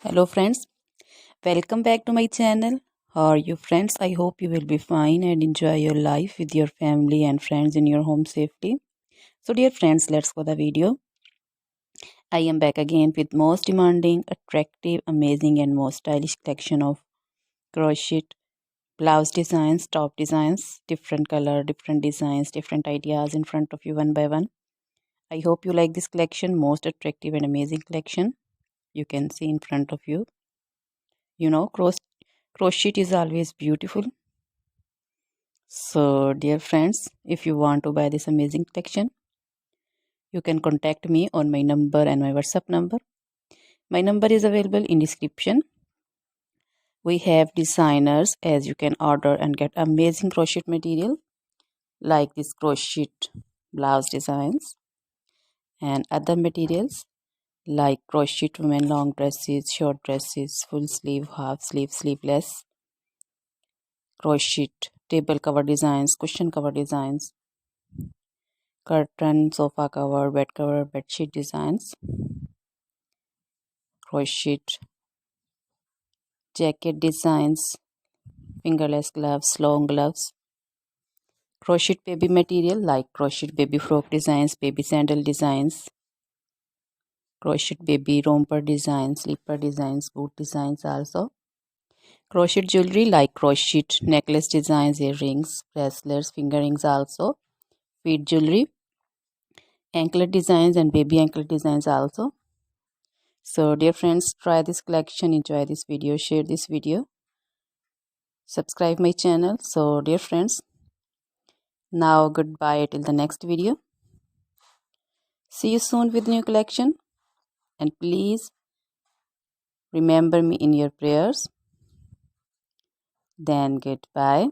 Hello friends, welcome back to my channel. How are you friends? I hope you will be fine and enjoy your life with your family and friends in your home safely. So dear friends, let's go the video. I am back again with most demanding, attractive, amazing and most stylish collection of crochet, blouse designs, top designs, different color, different designs, different ideas in front of you one by one. I hope you like this collection, most attractive and amazing collection. You can see in front of you. You know, crochet is always beautiful. So dear friends, if you want to buy this amazing collection, you can contact me on my number and my WhatsApp number. My number is available in description. We have designers as you can order and get amazing crochet material like this crochet blouse designs and other materials like crochet women long dresses, short dresses, full sleeve, half sleeve, sleeveless, crochet table cover designs, cushion cover designs, curtain, sofa cover, bed sheet designs, crochet jacket designs, fingerless gloves, long gloves, crochet baby material like crochet baby frock designs, baby sandal designs, crochet baby romper designs, slipper designs, boot designs also. Crochet jewelry like crochet necklace designs, earrings, bracelets, finger rings also. Feet jewelry, anklet designs and baby anklet designs also. So dear friends, try this collection, enjoy this video, share this video, subscribe my channel. So dear friends, now goodbye till the next video. See you soon with new collection and please remember me in your prayers. Then goodbye.